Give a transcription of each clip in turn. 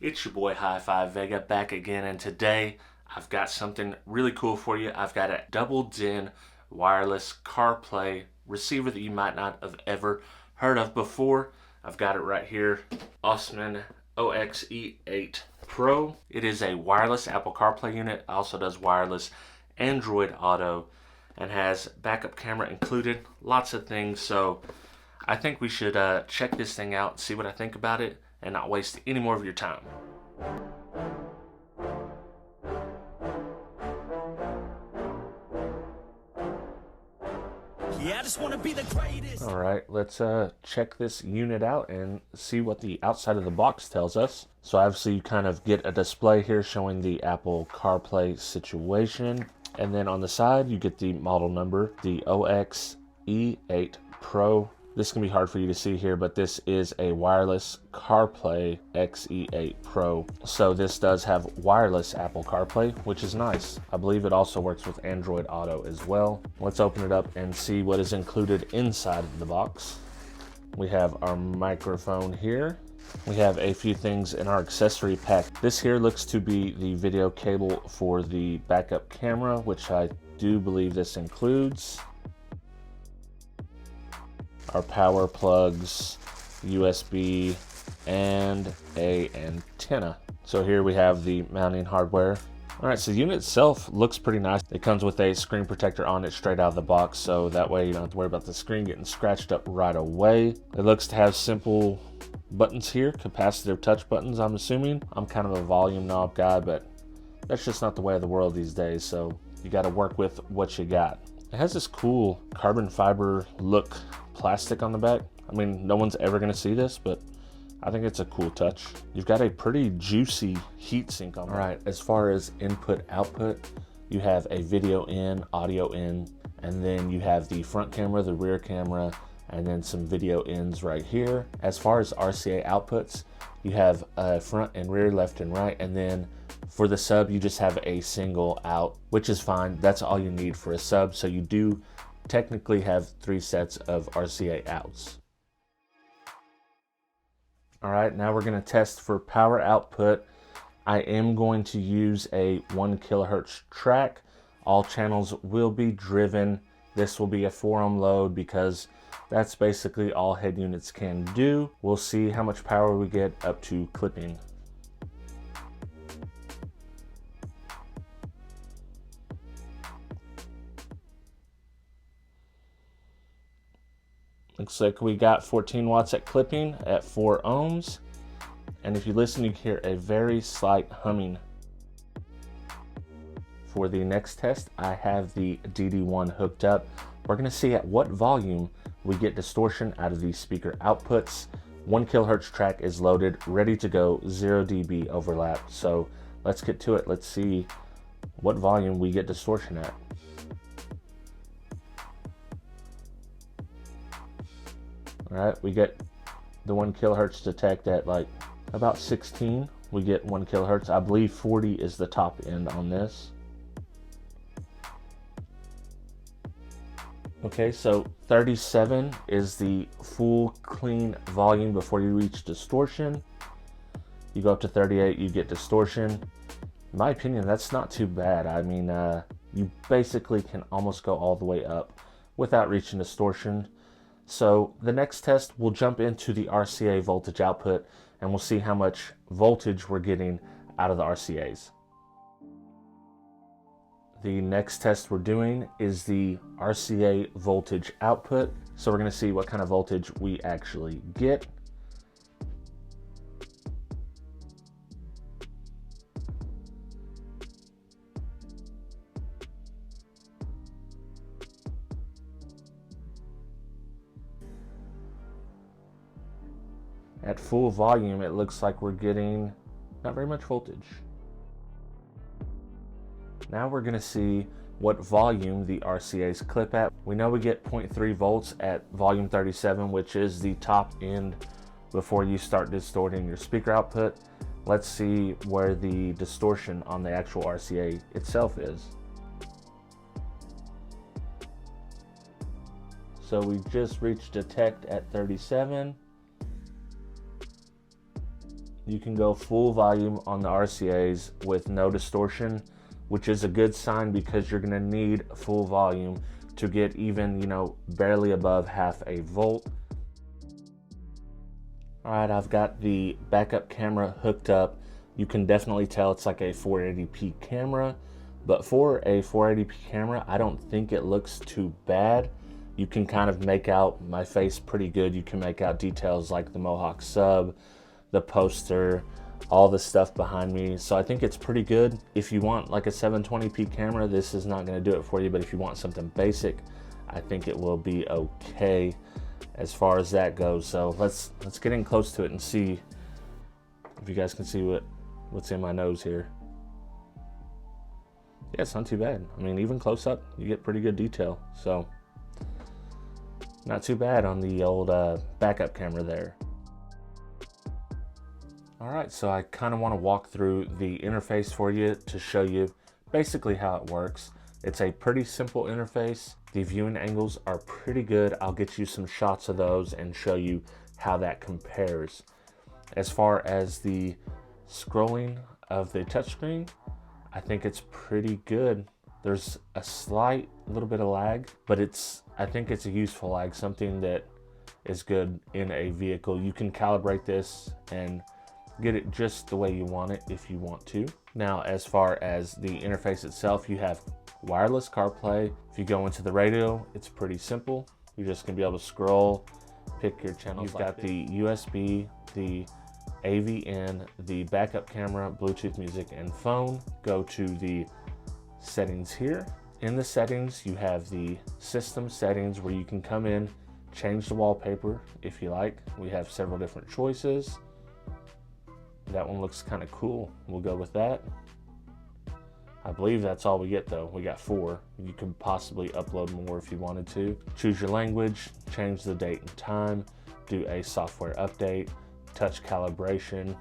It's your boy HifiVega back again, and today I've got something really cool for you. I've got a double-DIN wireless CarPlay receiver that you might not have ever heard of before. I've got it right here, Ousmin OX-E8 Pro. It is a wireless Apple CarPlay unit. It also does wireless Android Auto and has backup camera included. Lots of things, so I think we should check this thing out and see what I think about it and not waste any more of your time. Yeah, I just want to be the greatest. All right, let's check this unit out and see what the outside of the box tells us. So obviously you kind of get a display here showing the Apple CarPlay situation. And then on the side, you get the model number, the OX-E8 Pro. This can be hard for you to see here, but this is a wireless CarPlay X-E8 Pro. So this does have wireless Apple CarPlay, which is nice. I believe it also works with Android Auto as well. Let's open it up and see what is included inside of the box. We have our microphone here. We have a few things in our accessory pack. This here looks to be the video cable for the backup camera, which I do believe this includes. Our power plugs, USB, and a antenna. So here we have the mounting hardware. All right, so the unit itself looks pretty nice. It comes with a screen protector on it straight out of the box, so that way you don't have to worry about the screen getting scratched up right away. It looks to have simple buttons here, capacitive touch buttons, I'm assuming. I'm kind of a volume knob guy, but that's just not the way of the world these days, so you gotta work with what you got. It has this cool carbon fiber look plastic on the back. I mean, no one's ever gonna see this, but I think it's a cool touch. You've got a pretty juicy heat sink on. All right, as far as input output, you have a video in, audio in, and then you have the front camera, the rear camera, and then some video ins right here. As far as RCA outputs, you have front and rear, left and right, and then for the sub, you just have a single out, which is fine. That's all you need for a sub. So you do technically have 3 sets of RCA outs. All right, now we're gonna test for power output. I am going to use a 1 kilohertz track. All channels will be driven. This will be a 4 ohm load because that's basically all head units can do. We'll see how much power we get up to clipping. Looks like we got 14 watts at clipping at 4 ohms. And if you listen, you can hear a very slight humming. For the next test, I have the DD1 hooked up. We're gonna see at what volume we get distortion out of these speaker outputs. 1 kilohertz track is loaded, ready to go, 0 dB overlap. So let's get to it. Let's see what volume we get distortion at. All right, we get the 1 kilohertz detect at like about 16. We get 1 kilohertz. I believe 40 is the top end on this. Okay, so 37 is the full clean volume before you reach distortion. You go up to 38, you get distortion. In my opinion, that's not too bad. I mean, you basically can almost go all the way up without reaching distortion. So the next test, we'll jump into the RCA voltage output and we'll see how much voltage we're getting out of the RCAs. The next test we're doing is the RCA voltage output. So we're gonna see what kind of voltage we actually get. At full volume, it looks like we're getting not very much voltage. Now we're gonna see what volume the RCAs clip at. We know we get 0.3 volts at volume 37, which is the top end before you start distorting your speaker output. Let's see where the distortion on the actual RCA itself is. So we just reached detect at 37. You can go full volume on the RCAs with no distortion, which is a good sign because you're gonna need full volume to get even, barely above half a volt. All right, I've got the backup camera hooked up. You can definitely tell it's like a 480p camera, but for a 480p camera, I don't think it looks too bad. You can kind of make out my face pretty good. You can make out details like the Mohawk sub, the poster, all the stuff behind me. So I think it's pretty good. If you want like a 720p camera, this is not gonna do it for you, but if you want something basic, I think it will be okay as far as that goes. So let's get in close to it and see if you guys can see what's in my nose here. Yeah, it's not too bad. I mean, even close up, you get pretty good detail. So not too bad on the old backup camera there. All right, so I kind of want to walk through the interface for you to show you basically how it works. It's a pretty simple interface. The viewing angles are pretty good. I'll get you some shots of those and show you how that compares. As far as the scrolling of the touchscreen, I think it's pretty good. There's a slight little bit of lag, but I think it's a useful lag, something that is good in a vehicle. You can calibrate this and get it just the way you want it if you want to. Now, as far as the interface itself, you have wireless CarPlay. If you go into the radio, it's pretty simple. You're just gonna be able to scroll, pick your channels. You've got the USB, the AV-in, the backup camera, Bluetooth music, and phone. Go to the settings here. In the settings, you have the system settings where you can come in, change the wallpaper if you like. We have several different choices. That one looks kind of cool. We'll go with that. I believe that's all we get though. We got 4. You could possibly upload more if you wanted to. Choose your language, change the date and time, do a software update, touch calibration,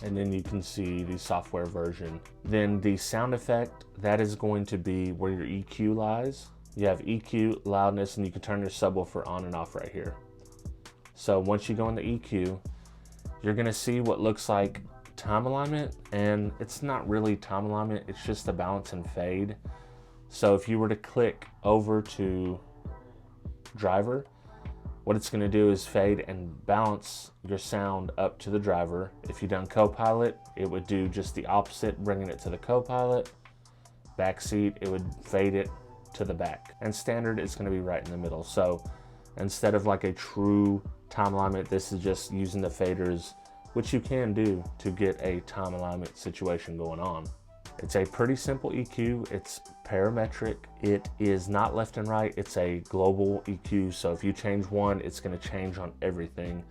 and then you can see the software version. Then the sound effect, that is going to be where your EQ lies. You have EQ, loudness, and you can turn your subwoofer on and off right here. So once you go into EQ, you're gonna see what looks like time alignment, and it's not really time alignment, it's just a balance and fade. So if you were to click over to driver, what it's gonna do is fade and balance your sound up to the driver. If you've done co-pilot, it would do just the opposite, bringing it to the co-pilot. Backseat, it would fade it to the back. And standard is gonna be right in the middle. So instead of like a true time alignment, this is just using the faders, which you can do to get a time alignment situation going on. It's a pretty simple EQ. It's parametric. It is not left and right. It's a global EQ. So if you change one, it's going to change on everything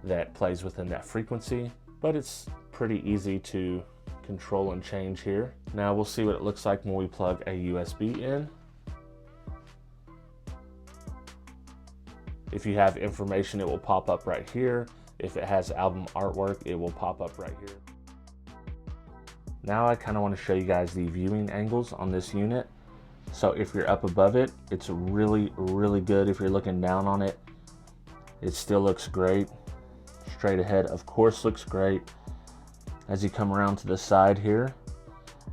that plays within that frequency. But it's pretty easy to control and change here. Now we'll see what it looks like when we plug a USB in. If you have information, it will pop up right here. If it has album artwork, it will pop up right here. Now I kind of want to show you guys the viewing angles on this unit. So if you're up above it, it's really, really good. If you're looking down on it, it still looks great. Straight ahead, of course, looks great. As you come around to the side here,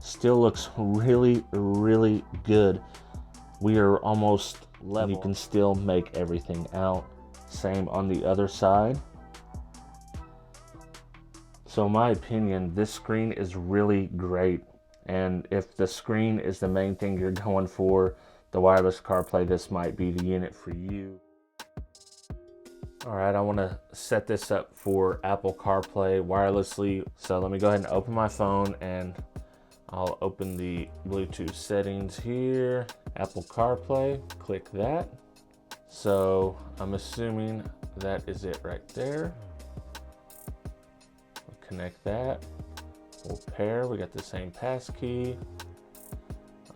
still looks really, really good. We are almost level. You can still make everything out. Same on the other side. So in my opinion, this screen is really great. And if the screen is the main thing you're going for, the wireless CarPlay, this might be the unit for you. All right, I want to set this up for Apple CarPlay wirelessly. So let me go ahead and open my phone, and I'll open the Bluetooth settings here. Apple CarPlay, click that. So I'm assuming that is it right there. Connect that, we'll pair, we got the same pass key,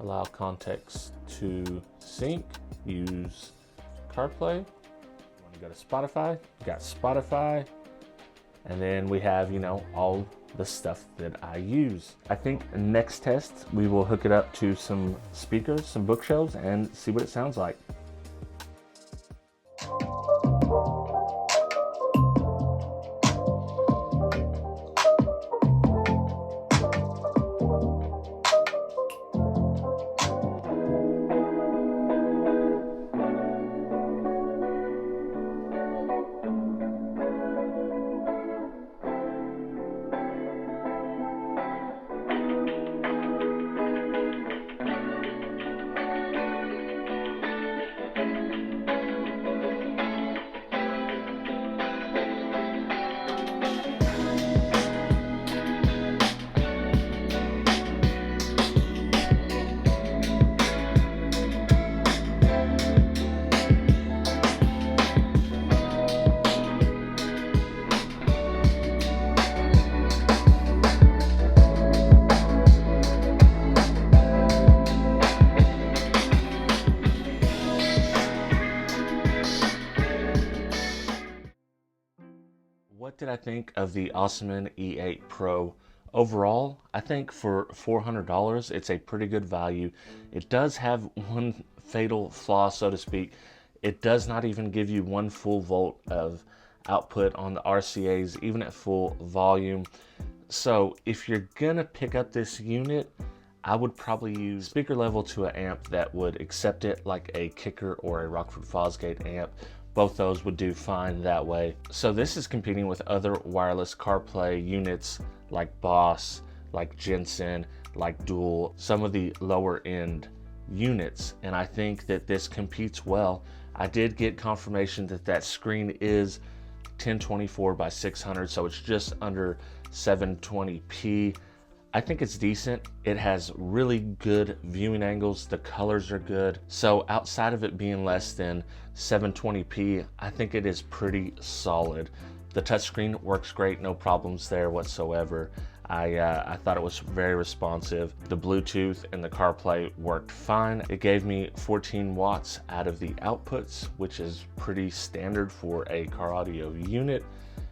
allow context to sync, use CarPlay. When you go to Spotify, you got Spotify, and then we have, all the stuff that I use. I think next test, we will hook it up to some speakers, some bookshelves, and see what it sounds like. did I think of the Ousmin E8 Pro? Overall, I think for $400, it's a pretty good value. It does have one fatal flaw, so to speak. It does not even give you 1 full volt of output on the RCAs, even at full volume. So if you're gonna pick up this unit, I would probably use speaker level to an amp that would accept it, like a Kicker or a Rockford Fosgate amp. Both those would do fine that way. So this is competing with other wireless CarPlay units like Boss, like Jensen, like Dual, some of the lower end units, and I think that this competes well. I did get confirmation that that screen is 1024 by 600, so it's just under 720p. I think it's decent. It has really good viewing angles. The colors are good. So outside of it being less than 720p, I think it is pretty solid. The touchscreen works great, no problems there whatsoever. I thought it was very responsive. The Bluetooth and the CarPlay worked fine. It gave me 14 watts out of the outputs, which is pretty standard for a car audio unit.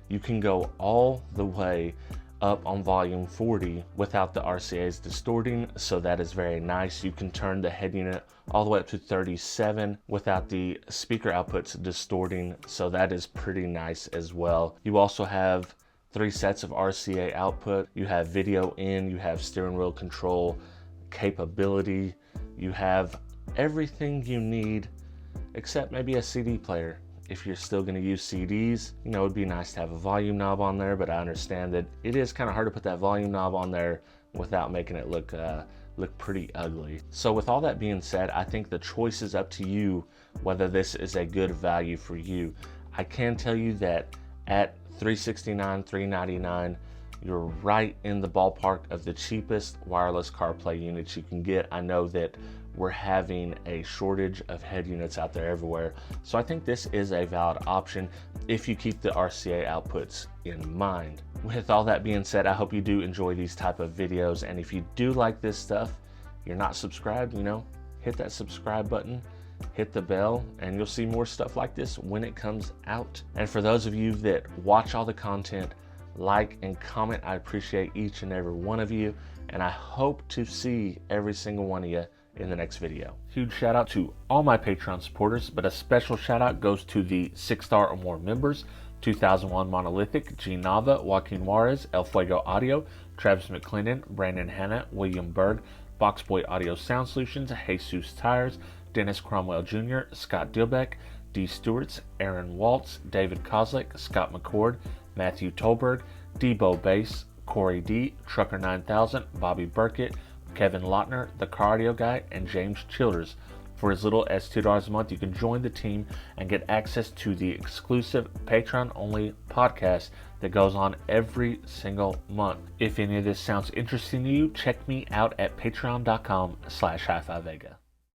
You can go all the way up on volume 40 without the RCAs distorting, so that is very nice. You can turn the head unit all the way up to 37 without the speaker outputs distorting, so that is pretty nice as well. You also have 3 sets of RCA output. You have video in, you have steering wheel control capability, you have everything you need except maybe a CD player. If you're still going to use CDs, you know, it'd be nice to have a volume knob on there, but I understand that it is kind of hard to put that volume knob on there without making it look pretty ugly. So with all that being said, I think the choice is up to you whether this is a good value for you. I can tell you that at $369, $399, you're right in the ballpark of the cheapest wireless CarPlay units you can get. I know that we're having a shortage of head units out there everywhere, so I think this is a valid option if you keep the RCA outputs in mind. With all that being said, I hope you do enjoy these type of videos, and if you do like this stuff, you're not subscribed, you know, hit that subscribe button, hit the bell, and you'll see more stuff like this when it comes out. And for those of you that watch all the content, like and comment, I appreciate each and every one of you, and I hope to see every single one of you in the next video. Huge shout out to all my Patreon supporters, but a special shout out goes to the 6-star or more members: 2001 Monolithic, G Nava, Joaquin Juarez, El Fuego Audio, Travis McClendon, Brandon Hanna, William Berg, Boxboy Audio Sound Solutions, Jesus Tires, Dennis Cromwell Jr., Scott Dilbeck, D Stewarts, Aaron Waltz, David Kozlik, Scott McCord, Matthew Tolberg, Debo Bass, Corey D, Trucker 9000, Bobby Burkett, Kevin Lautner, the Cardio Guy, and James Childers. For as little as $2 a month, you can join the team and get access to the exclusive Patreon-only podcast that goes on every single month. If any of this sounds interesting to you, check me out at patreon.com/HifiVega.